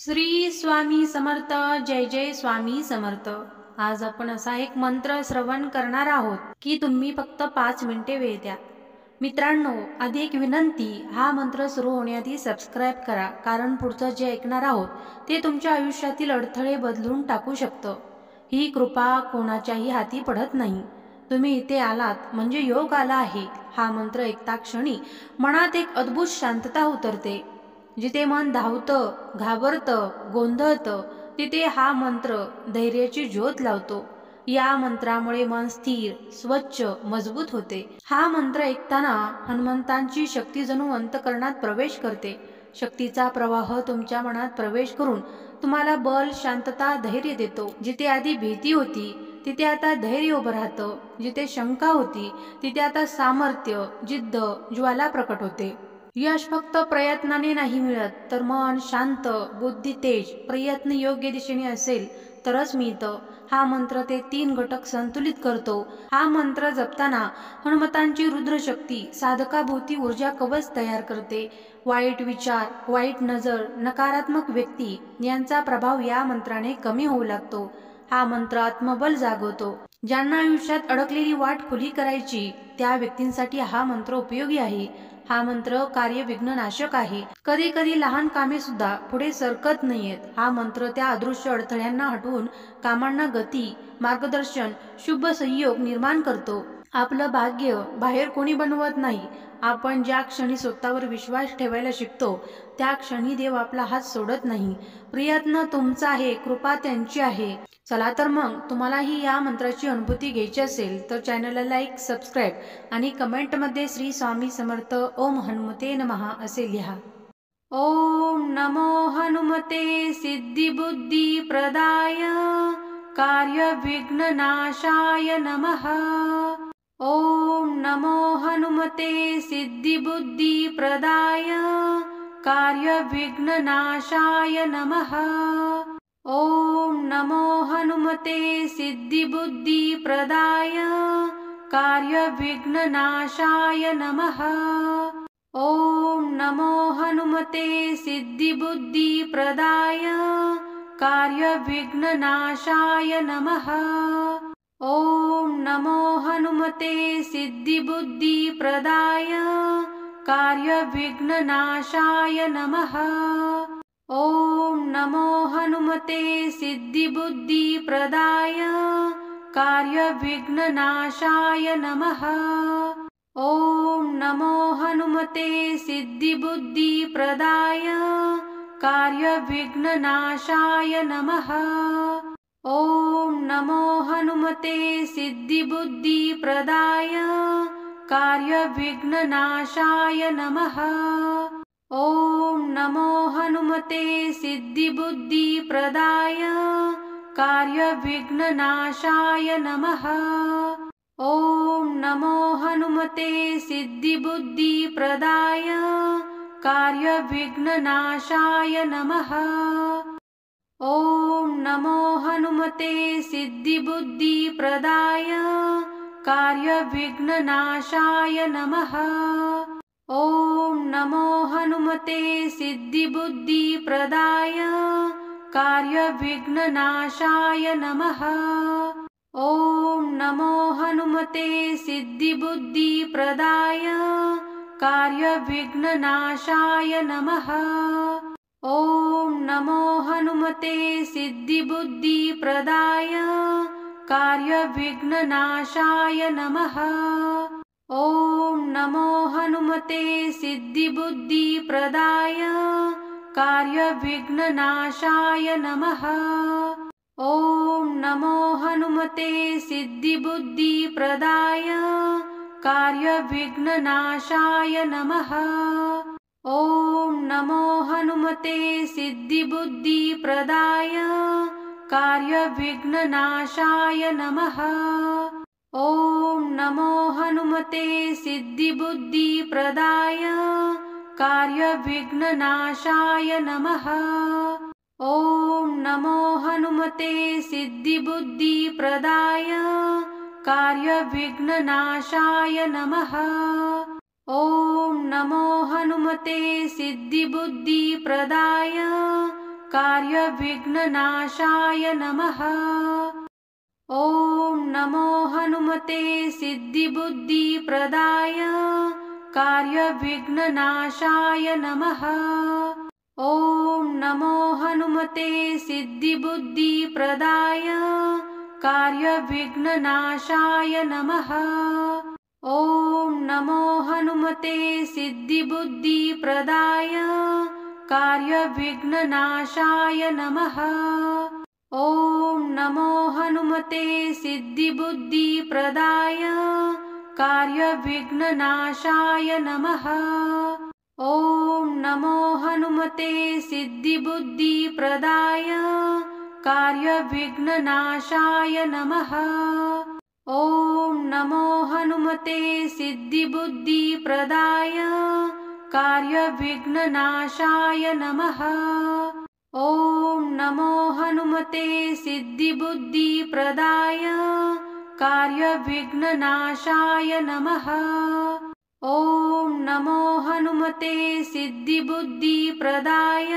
श्री स्वामी समर्थ. जय जय स्वामी समर्थ. आज आपण असा एक मंत्र श्रवण करणार आहोत की तुम्ही फक्त 5 मिनिटे वेळ द्या. मित्रांनो, आधी एक विनंती, हा मंत्र सुरू होण्याआधी सबस्क्राईब करा, कारण पुढचं जे ऐकणार आहोत ते तुमच्या आयुष्यातील अडथळे बदलून टाकू शकतं. ही कृपा कोणाच्याही हाती पडत नाही. तुम्ही इथे आलात म्हणजे योग आला आहे. हा मंत्र ऐकता क्षणी मनात एक अद्भुत शांतता उतरते. जिथे मन धावतं, घाबरतं, गोंधळतं, तिथे हा मंत्र धैर्याची ज्योत लावतो. या मंत्रामुळे मन स्थिर, स्वच्छ, मजबूत होते. हा मंत्र ऐकताना हनुमंतांची शक्ती जणू अंतःकरणात प्रवेश करते. शक्तीचा प्रवाह तुमच्या मनात प्रवेश करून तुम्हाला बल, शांतता, धैर्य देतो. जिथे आधी भीती होती तिथे आता धैर्य उभं राहतं. जिथे शंका होती तिथे आता सामर्थ्य, जिद्द, ज्वाला प्रकट होते. यश फक्त प्रयत्नाने नाही मिळत, तर मन शांत, बुद्धी तेज, प्रयत्न योग्य दिशेने असेल तरच मिळतं. हा मंत्र ते 3 घटक संतुलित करतो. हा मंत्र जपताना हनुमंतांची रुद्रशक्ती साधकाभोवती ऊर्जा कवच तयार करते. वाईट विचार, वाईट नजर, नकारात्मक व्यक्ती यांचा प्रभाव या मंत्राने कमी होऊ लागतो. हा मंत्र आत्मबल जागवतो. ज्यांना आयुष्यात अडकलेली वाट खुली करायची त्या व्यक्तींसाठी हा मंत्र उपयोगी आहे. हा मंत्र कार्य विघ्ननाशक आहे. कधी कधी लहान कामे सुद्धा पुढे सरकत नाहीयेत. हा मंत्र त्या अदृश्य अडथळ्यांना हटवून कामांना गती, मार्गदर्शन, शुभ संयोग निर्माण करतो. आपलं भाग्य बाहेर कोणी बनवत नाही. आपण ज्या क्षणी स्वतःवर विश्वास ठेवायला शिकतो त्या क्षणी देव आपला हात सोडत नाही. प्रयत्न तुमचा आहे, कृपा त्यांची आहे. चला तर मग, तुम्हालाही या मंत्राची अनुभूती घ्यायची असेल तर चॅनलला लाईक, सबस्क्राईब आणि कमेंटमध्ये श्री स्वामी समर्थ ओम हनुमते नमः असे लिहा. ओम नमो हनुमते सिद्धिबुद्धी प्रदाय कार्य विघ्ननाशाय नमः. ओम नमो हनुमते सिद्धिबुद्धि प्रदाय कार्य विघ्ननाशाय नमः. ओम नमो हनुमते सिद्धिबुद्धि प्रदाय कार्य विघ्ननाशाय नमः. ओम नमो हनुमते सिद्धिबुद्धि प्रदाय कार्य विघ्ननाशाय नमः. ओम नमो हनुमते सिद्धिबुद्धि प्रदाय कार्य विघ्ननाशाय नमः. ओम नमो हनुमते सिद्धिबुद्धि प्रदाय कार्य विघ्ननाशाय नमः. ओम नमो हनुमते सिद्धिबुद्धि प्रदाय कार्य विघ्ननाशाय नमः. ओम नमो हनुमते सिद्धिबुद्धि प्रदाय कार्य विघ्ननाशाय नमः. ओम नमो हनुमते सिद्धिबुद्धि प्रदाय कार्य विघ्ननाशाय नमः. ओम नमो हनुमते सिद्धिबुद्धि प्रदाय कार्य विघ्ननाशाय नमः. ओम नमो हनुमते सिद्धिबुद्धि प्रदाय कार्य विघ्ननाशाय नमः. ओम नमो हनुमते सिद्धिबुद्धि प्रदाय कार्य विघ्ननाशाय नमः. ओम नमो हनुमते सिद्धिबुद्धि प्रदाय कार्य विघ्ननाशाय नमः. ओम नमो हनुमते सिद्धिबुद्धि प्रदाय कार्य विघ्ननाशाय नमः. ओम नमो हनुमते सिद्धिबुद्धि प्रदाय कार्य विघ्ननाशाय नमः. ओम नमो हनुमते सिद्धिबुद्धि प्रदाय कार्य विघ्ननाशाय नमः. ओम नमो हनुमते सिद्धिबुद्धि प्रदाय कार्य विघ्ननाशाय नमः. ओम नमो हनुमते सिद्धिबुद्धि प्रदाय कार्य विघ्ननाशाय नमः. ओम नमो हनुमते सिद्धिबुद्धि प्रदाय कार्य विघ्ननाशाय नमः. ओम नमो हनुमते सिद्धिबुद्धि प्रदाय कार्यविघ्ननाशाय नमः। ॐ नमो हनुमते सिद्धिबुद्धिप्रदाय कार्यविघ्ननाशाय नमः। ॐ नमो हनुमते सिद्धिबुद्धिप्रदाय कार्यविघ्ननाशाय नमः। ॐ नमो हनुमते सिद्धिबुद्धिप्रदाय कार्यविघ्ननाशाय नमः। ॐ नमो हनुमते सिद्धिबुद्धिप्रदाय कार्यविघ्ननाशाय नमः। ॐ नमो हनुमते सिद्धिबुद्धिप्रदाय कार्यविघ्ननाशाय नमः। ॐ नमो हनुमते सिद्धिबुद्धिप्रदाय कार्यविघ्ननाशाय नमः। ॐ नमो हनुमते सिद्धिबुद्धिप्रदाय कार्यविघ्ननाशाय नमः। ॐ नमो हनुमते सिद्धिबुद्धिप्रदाय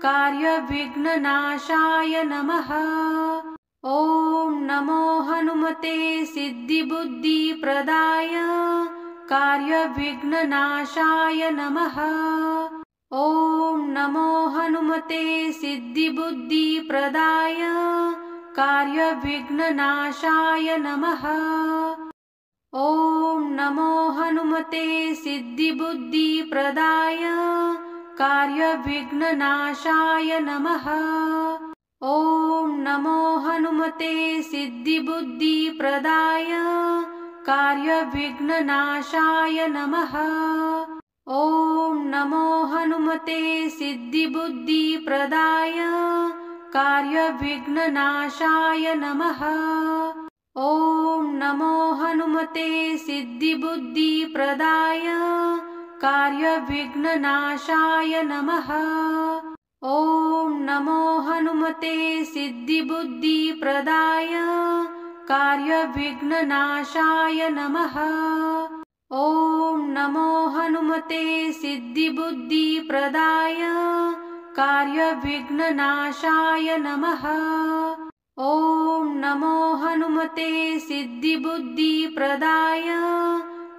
कार्यविघ्ननाशाय नमः। ॐ नमो हनुमते सिद्धिबुद्धिप्रदाय कार्यविघ्ननाशाय नमः। ॐ नमो हनुमते सिद्धिबुद्धिप्रदाय कार्यविघ्ननाशाय नमः। ॐ नमो हनुमते सिद्धिबुद्धिप्रदाय कार्यविघ्ननाशाय नमः। ॐ नमो हनुमते सिद्धिबुद्धिप्रदाय कार्यविघ्ननाशाय नमः। ॐ नमो हनुमते सिद्धिबुद्धिप्रदाय कार्यविघ्ननाशाय नमः। ॐ नमो हनुमते सिद्धिबुद्धिप्रदाय कार्यविघ्ननाशाय नमः। ॐ नमो हनुमते सिद्धिबुद्धिप्रदाय कार्यविघ्ननाशाय नमः। ॐ नमो हनुमते सिद्धिबुद्धिप्रदाय कार्यविघ्ननाशाय नमः। ॐ नमो हनुमते सिद्धिबुद्धिप्रदाय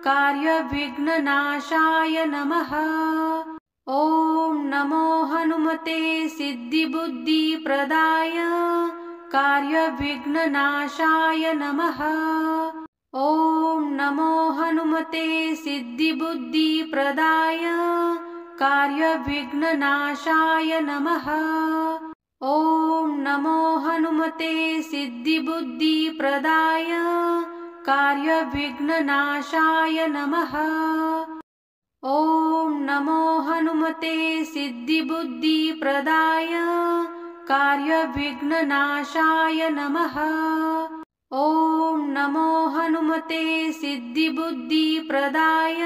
कार्यविघ्ननाशाय नमः। ॐ नमो हनुमते सिद्धिबुद्धिप्रदाय कार्यविघ्ननाशाय नमः। ॐ नमो हनुमते सिद्धिबुद्धिप्रदाय कार्यविघ्ननाशाय नमः। ॐ नमो हनुमते सिद्धिबुद्धिप्रदाय कार्यविघ्ननाशाय नमः। ॐ नमो हनुमते सिद्धिबुद्धिप्रदाय कार्यविघ्ननाशाय नमः। ॐ नमो हनुमते सिद्धिबुद्धिप्रदाय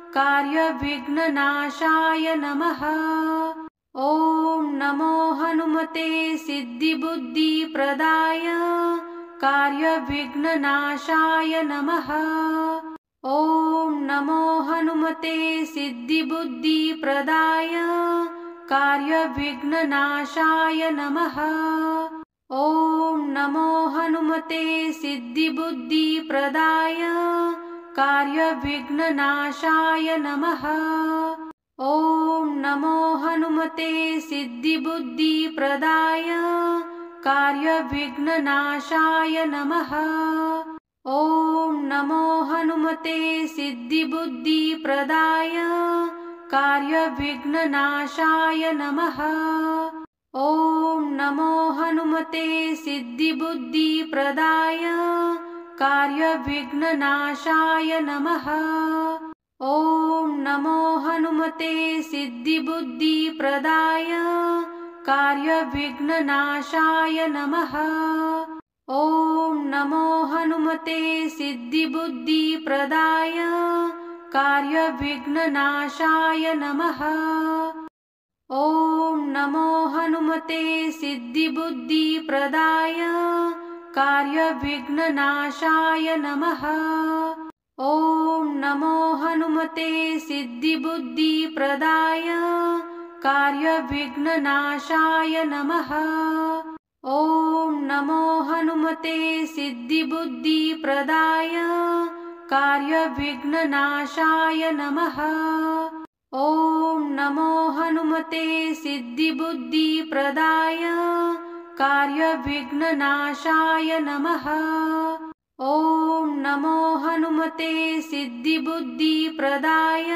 कार्यविघ्ननाशाय नमः। ॐ नमो हनुमते सिद्धिबुद्धिप्रदाय कार्यविघ्ननाशाय नमः। ॐ नमो हनुमते सिद्धिबुद्धिप्रदाय कार्यविघ्ननाशाय नमः। ॐ नमो हनुमते सिद्धिबुद्धिप्रदाय कार्यविघ्ननाशाय नमः। ॐ नमो हनुमते सिद्धिबुद्धिप्रदाय कार्यविघ्ननाशाय नमः। ॐ नमो हनुमते सिद्धिबुद्धिप्रदाय कार्यविघ्ननाशाय नमः। ॐ नमो हनुमते सिद्धिबुद्धिप्रदाय कार्यविघ्ननाशाय नमः। ॐ नमो हनुमते सिद्धिबुद्धिप्रदाय कार्यविघ्ननाशाय नमः। ॐ नमो हनुमते सिद्धिबुद्धिप्रदाय कार्यविघ्ननाशाय नमः। ॐ नमो हनुमते सिद्धिबुद्धिप्रदाय कार्यविघ्ननाशाय नमः। ॐ नमो हनुमते सिद्धिबुद्धिप्रदाय कार्यविघ्ननाशाय नमः। ॐ नमो हनुमते सिद्धिबुद्धिप्रदाय कार्यविघ्ननाशाय नमः। ॐ नमो हनुमते सिद्धिबुद्धिप्रदाय कार्यविघ्ननाशाय नमः। ॐ नमो हनुमते सिद्धिबुद्धिप्रदाय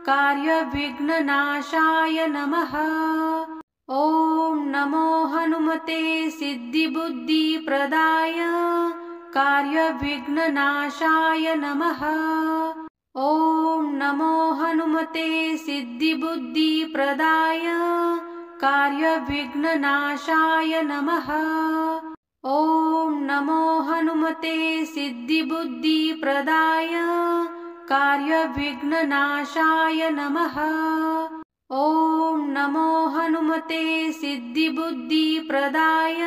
कार्यविघ्ननाशाय नमः। ॐ नमो हनुमते सिद्धिबुद्धिप्रदाय कार्यविघ्ननाशाय नमः। ॐ नमो हनुमते सिद्धिबुद्धिप्रदाय कार्यविघ्ननाशाय नमः। ॐ नमो हनुमते सिद्धिबुद्धिप्रदाय कार्यविघ्ननाशाय नमः। ॐ नमो हनुमते सिद्धिबुद्धिप्रदाय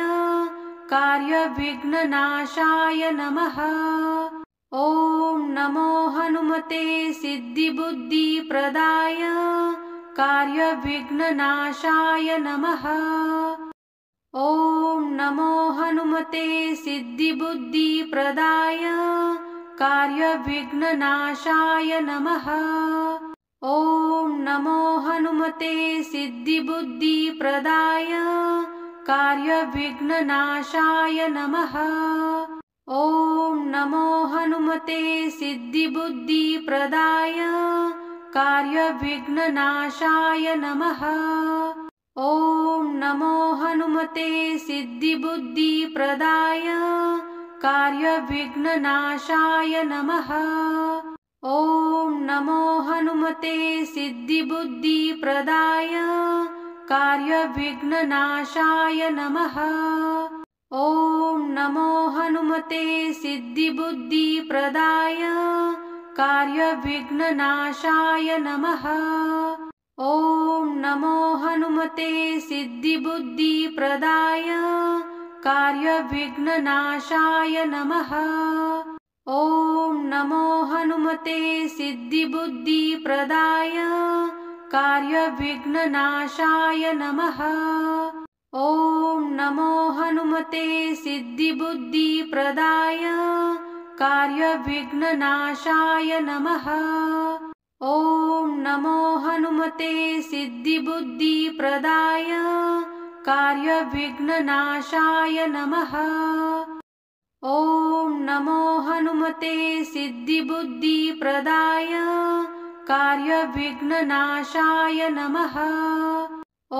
कार्यविघ्ननाशाय नमः। ॐ नमो हनुमते सिद्धिबुद्धिप्रदाय कार्यविघ्ननाशाय नमः। ॐ नमो हनुमते सिद्धिबुद्धिप्रदाय कार्यविघ्ननाशाय नमः। ॐ नमो हनुमते सिद्धिबुद्धिप्रदाय कार्यविघ्ननाशाय नमः। ॐ नमो हनुमते सिद्धिबुद्धिप्रदाय कार्यविघ्ननाशाय नमः। ॐ नमो हनुमते सिद्धिबुद्धिप्रदाय कार्यविघ्ननाशाय नमः। ॐ नमो हनुमते सिद्धिबुद्धिप्रदाय कार्यविघ्ननाशाय नमः। ॐ नमो हनुमते सिद्धिबुद्धिप्रदाय कार्यविघ्ननाशाय नमः। ॐ नमो हनुमते सिद्धिबुद्धिप्रदाय कार्यविघ्ननाशाय नमः। ॐ नमो हनुमते सिद्धिबुद्धिप्रदाय कार्यविघ्ननाशाय नमः। ॐ नमो हनुमते सिद्धिबुद्धिप्रदाय कार्यविघ्ननाशाय नमः। ॐ नमो हनुमते सिद्धिबुद्धिप्रदाय कार्यविघ्ननाशाय नमः। ॐ नमो हनुमते सिद्धिबुद्धिप्रदाय कार्यविघ्ननाशाय नमः। ॐ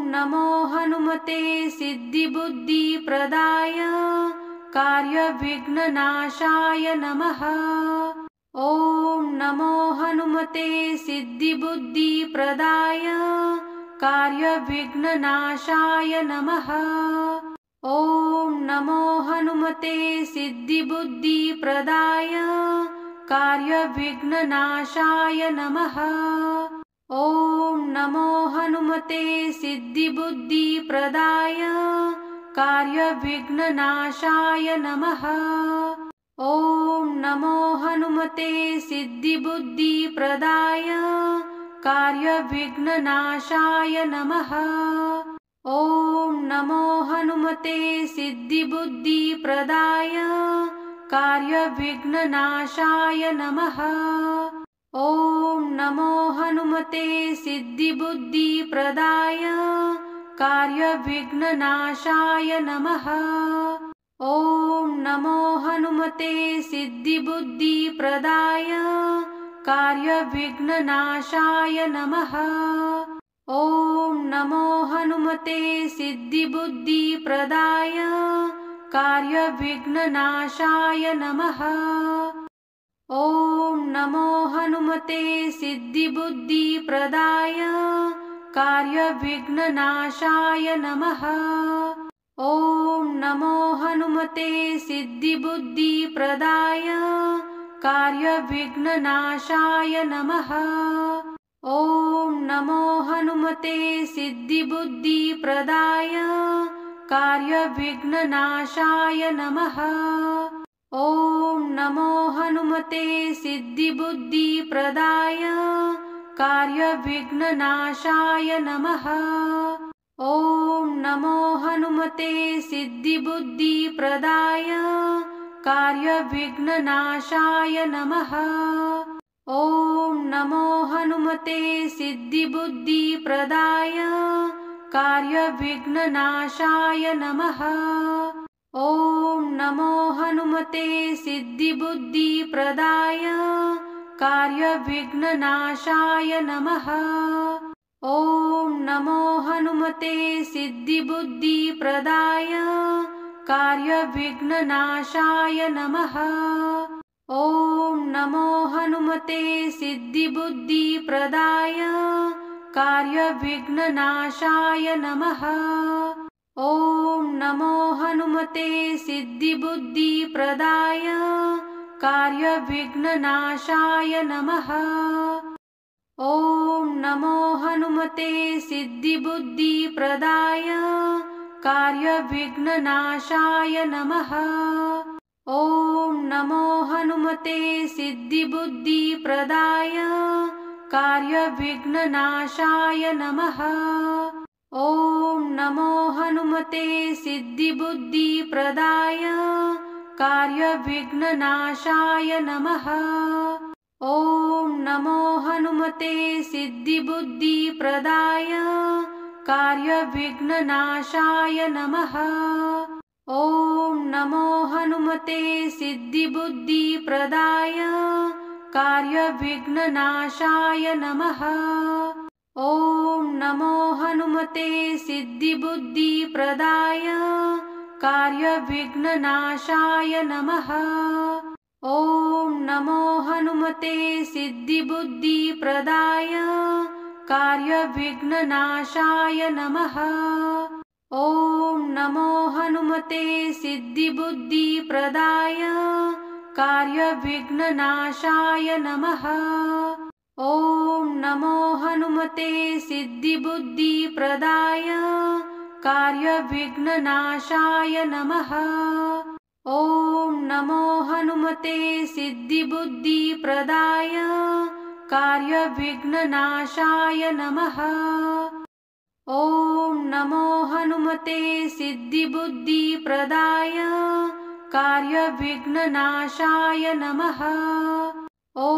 नमो हनुमते सिद्धिबुद्धिप्रदाय कार्यविघ्ननाशाय नमः। ॐ नमो हनुमते सिद्धिबुद्धिप्रदाय कार्यविघ्ननाशाय नमः। ॐ नमो हनुमते सिद्धिबुद्धिप्रदाय कार्यविघ्ननाशाय नमः। ॐ नमो हनुमते सिद्धिबुद्धिप्रदाय कार्यविघ्ननाशाय नमः। ॐ नमो हनुमते सिद्धिबुद्धिप्रदाय कार्यविघ्ननाशाय नमः। ॐ नमो हनुमते सिद्धिबुद्धिप्रदाय कार्यविघ्ननाशाय नमः। ॐ नमो हनुमते सिद्धिबुद्धिप्रदाय कार्यविघ्ननाशाय नमः। ॐ नमो हनुमते सिद्धिबुद्धिप्रदाय कार्यविघ्ननाशाय नमः। ॐ नमो हनुमते सिद्धिबुद्धिप्रदाय कार्यविघ्ननाशाय नमः। ॐ नमो हनुमते सिद्धिबुद्धिप्रदाय कार्यविघ्ननाशाय नमः। ॐ नमो हनुमते सिद्धिबुद्धिप्रदाय कार्यविघ्ननाशाय नमः। ॐ नमो हनुमते सिद्धिबुद्धिप्रदाय कार्यविघ्ननाशाय नमः। ॐ नमो हनुमते सिद्धिबुद्धिप्रदाय कार्यविघ्ननाशाय नमः। ॐ नमो हनुमते सिद्धिबुद्धिप्रदाय कार्यविघ्ननाशाय नमः। ॐ नमो हनुमते सिद्धिबुद्धिप्रदाय कार्यविघ्ननाशाय नमः। ॐ नमो हनुमते सिद्धिबुद्धिप्रदाय कार्यविघ्ननाशाय नमः। ॐ नमो हनुमते सिद्धिबुद्धिप्रदाय कार्यविघ्ननाशाय नमः। ॐ नमो हनुमते सिद्धिबुद्धिप्रदाय कार्यविघ्ननाशाय नमः। ॐ नमो हनुमते सिद्धिबुद्धिप्रदाय कार्यविघ्ननाशाय नमः। ॐ नमो हनुमते सिद्धिबुद्धिप्रदाय कार्यविघ्ननाशाय नमः। ॐ नमो हनुमते सिद्धिबुद्धिप्रदाय कार्यविघ्ननाशाय नमः। ॐ नमो हनुमते सिद्धिबुद्धिप्रदाय कार्यविघ्ननाशाय नमः। ॐ नमो हनुमते सिद्धिबुद्धिप्रदाय कार्यविघ्ननाशाय नमः। ॐ नमो हनुमते सिद्धिबुद्धिप्रदाय कार्यविघ्ननाशाय नमः। ॐ नमो हनुमते सिद्धिबुद्धिप्रदाय कार्यविघ्ननाशाय नमः। ॐ नमो हनुमते सिद्धिबुद्धिप्रदाय कार्यविघ्ननाशाय नमः। ॐ नमो हनुमते सिद्धिबुद्धिप्रदाय कार्यविघ्ननाशाय नमः। ॐ नमो हनुमते सिद्धिबुद्धिप्रदाय कार्यविघ्ननाशाय नमः। ॐ नमो हनुमते सिद्धिबुद्धिप्रदाय कार्यविघ्ननाशाय नमः। ॐ नमो हनुमते सिद्धिबुद्धिप्रदाय कार्यविघ्ननाशाय नमः। ॐ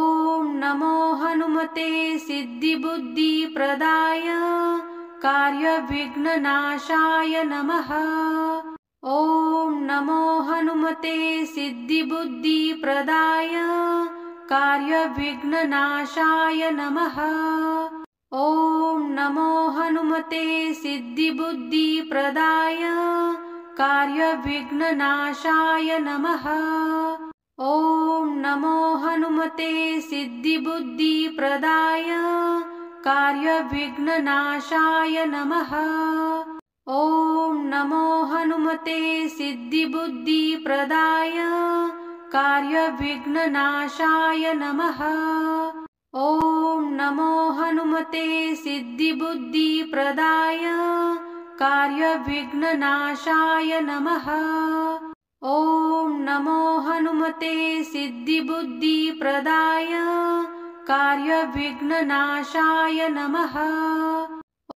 नमो हनुमते सिद्धिबुद्धिप्रदाय कार्यविघ्ननाशाय नमः। ॐ नमो हनुमते सिद्धिबुद्धिप्रदाय कार्यविघ्ननाशाय नमः। ॐ नमो हनुमते सिद्धिबुद्धिप्रदाय कार्यविघ्ननाशाय नमः। ॐ नमो हनुमते सिद्धिबुद्धिप्रदाय कार्यविघ्ननाशाय नमः। ॐ नमो हनुमते सिद्धिबुद्धिप्रदाय कार्यविघ्ननाशाय नमः। ॐ नमो हनुमते सिद्धिबुद्धिप्रदाय कार्यविघ्ननाशाय नमः। ॐ नमो हनुमते सिद्धिबुद्धिप्रदाय कार्यविघ्ननाशाय नमः।